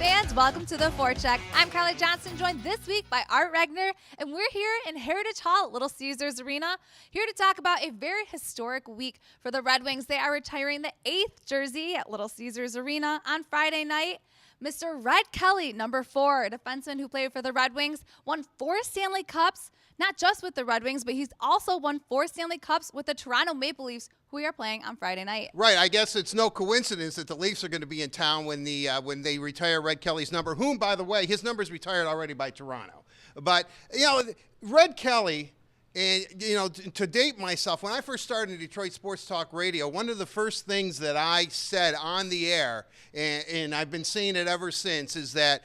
fans, welcome to the Forecheck. I'm Carley Johnson, joined this week by Art Regner, and we're here in Heritage Hall at Little Caesars Arena, here to talk about a very historic week for the Red Wings. They are retiring the 8th jersey at Little Caesars Arena on Friday night. Mr. Red Kelly, number 4, a defenseman who played for the Red Wings, won 4 Stanley Cups, not just with the Red Wings, but he's also won 4 Stanley Cups with the Toronto Maple Leafs, who we are playing on Friday night. Right. I guess it's no coincidence that the Leafs are going to be in town when they retire Red Kelly's number, whom, by the way, his number's retired already by Toronto. But, Red Kelly, and, to date myself, when I first started in Detroit Sports Talk Radio, one of the first things that I said on the air, and I've been saying it ever since, is that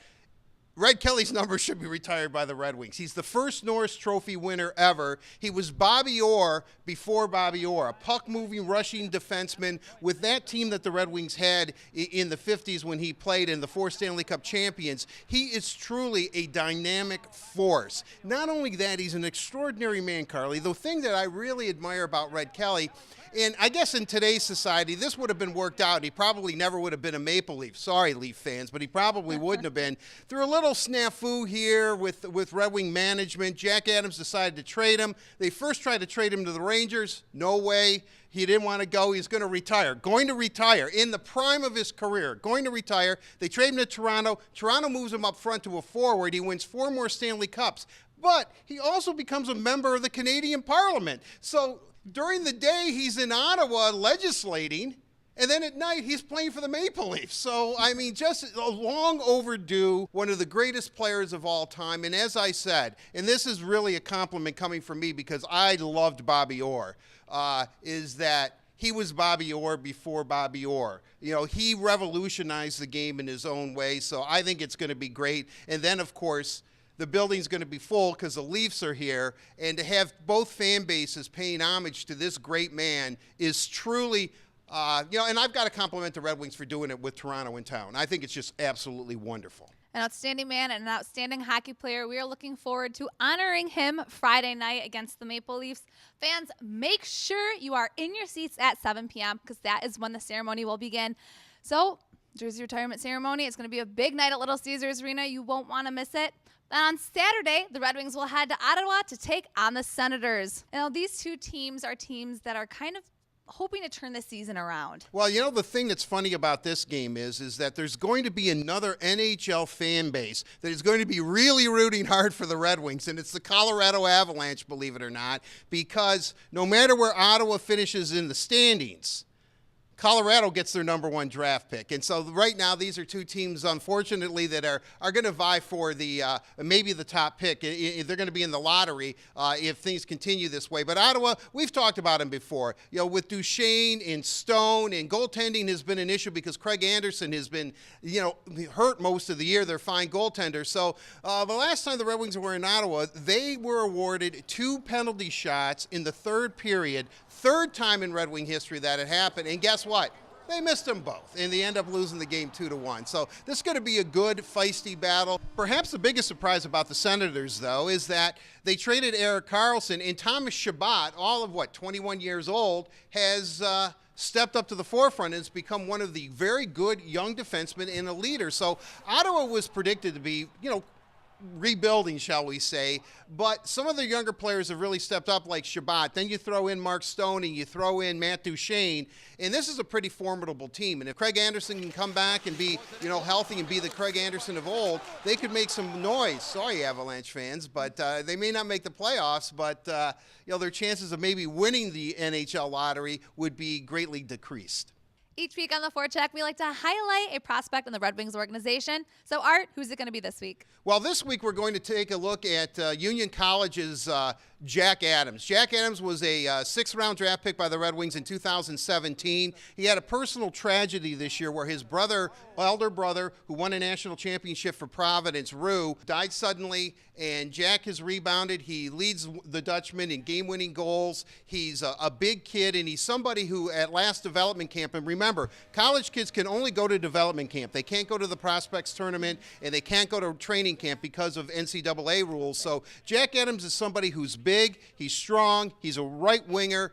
Red Kelly's number should be retired by the Red Wings. He's the first Norris Trophy winner ever. He was Bobby Orr before Bobby Orr, a puck-moving, rushing defenseman with that team that the Red Wings had in the 50s when he played in the 4 Stanley Cup champions. He is truly a dynamic force. Not only that, he's an extraordinary man, Carly. The thing that I really admire about Red Kelly, and I guess in today's society, this would have been worked out. He probably never would have been a Maple Leaf. Sorry, Leaf fans, but he probably wouldn't have been. Through a little snafu here with Red Wing management, Jack Adams decided to trade him. They first tried to trade him to the Rangers. No way. He didn't want to go. He's going to retire. Going to retire in the prime of his career. Going to retire. They trade him to Toronto. Toronto moves him up front to a forward. He wins 4 more Stanley Cups. But he also becomes a member of the Canadian Parliament. So during the day, he's in Ottawa legislating, and then at night, he's playing for the Maple Leafs. So, just a long overdue, one of the greatest players of all time. And as I said, and this is really a compliment coming from me because I loved Bobby Orr, is that he was Bobby Orr before Bobby Orr. He revolutionized the game in his own way, so I think it's going to be great. And then, of course, the building's going to be full because the Leafs are here, and to have both fan bases paying homage to this great man is truly, and I've got to compliment the Red Wings for doing it with Toronto in town. I think it's just absolutely wonderful. An outstanding man and an outstanding hockey player. We are looking forward to honoring him Friday night against the Maple Leafs. Fans, make sure you are in your seats at 7 p.m. because that is when the ceremony will begin. So, jersey retirement ceremony. It's going to be a big night at Little Caesars Arena. You won't want to miss it. Then on Saturday, the Red Wings will head to Ottawa to take on the Senators. Now, these two teams are teams that are kind of hoping to turn the season around. Well, the thing that's funny about this game is that there's going to be another NHL fan base that is going to be really rooting hard for the Red Wings, and it's the Colorado Avalanche, believe it or not, because no matter where Ottawa finishes in the standings, Colorado gets their number 1 draft pick. And so right now, these are two teams, unfortunately, that are going to vie for the maybe the top pick. They're going to be in the lottery if things continue this way. But Ottawa, we've talked about them before. With Duchesne and Stone, and goaltending has been an issue because Craig Anderson has been, hurt most of the year. They're fine goaltenders. So the last time the Red Wings were in Ottawa, they were awarded 2 penalty shots in the 3rd period. 3rd time in Red Wing history that had happened, and guess what? They missed them both, and they end up losing the game 2-1. So this is going to be a good, feisty battle. Perhaps the biggest surprise about the Senators, though, is that they traded Erik Karlsson, and Thomas Chabot, all of 21 years old, has stepped up to the forefront and has become one of the very good young defensemen and a leader. So Ottawa was predicted to be, rebuilding, shall we say, but some of the younger players have really stepped up, like Chabot. Then you throw in Mark Stone and you throw in Matt Duchesne, and this is a pretty formidable team. And if Craig Anderson can come back and be, healthy and be the Craig Anderson of old, they could make some noise. Sorry, Avalanche fans, but they may not make the playoffs, but their chances of maybe winning the NHL lottery would be greatly decreased. Each week on the Forecheck, we like to highlight a prospect in the Red Wings organization. So, Art, who's it going to be this week? Well, this week we're going to take a look at Union College's Jack Adams. Jack Adams was a 6th-round draft pick by the Red Wings in 2017. He had a personal tragedy this year where his elder brother, who won a national championship for Providence, Rue, died suddenly, and Jack has rebounded. He leads the Dutchman in game-winning goals. He's a big kid, and he's somebody who at last development camp, and remember, college kids can only go to development camp. They can't go to the prospects tournament, and they can't go to training camp because of NCAA rules. So Jack Adams is somebody who's big, he's strong, he's a right winger.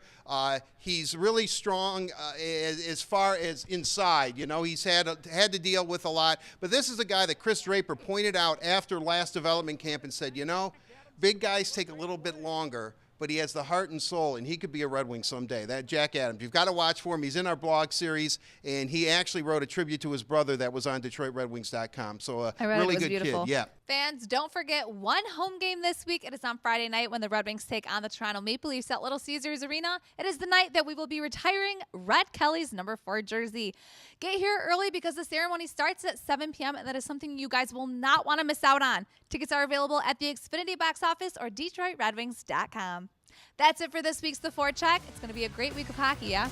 He's really strong as far as inside. You know, he's had to deal with a lot. But this is a guy that Chris Draper pointed out after last development camp and said, you know, big guys take a little bit longer, but he has the heart and soul, and he could be a Red Wing someday. That Jack Adams, you've got to watch for him. He's in our blog series, and he actually wrote a tribute to his brother that was on DetroitRedWings.com. So a really good beautiful kid. Yeah. Fans, don't forget one home game this week. It is on Friday night when the Red Wings take on the Toronto Maple Leafs at Little Caesars Arena. It is the night that we will be retiring Red Kelly's number 4 jersey. Get here early because the ceremony starts at 7 p.m., and that is something you guys will not want to miss out on. Tickets are available at the Xfinity box office or DetroitRedWings.com. That's it for this week's The Forecheck. It's going to be a great week of hockey, yeah?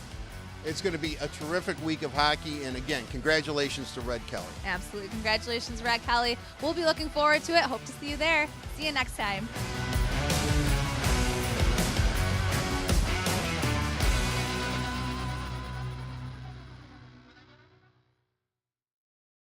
It's going to be a terrific week of hockey. And again, congratulations to Red Kelly. Absolutely. Congratulations, Red Kelly. We'll be looking forward to it. Hope to see you there. See you next time.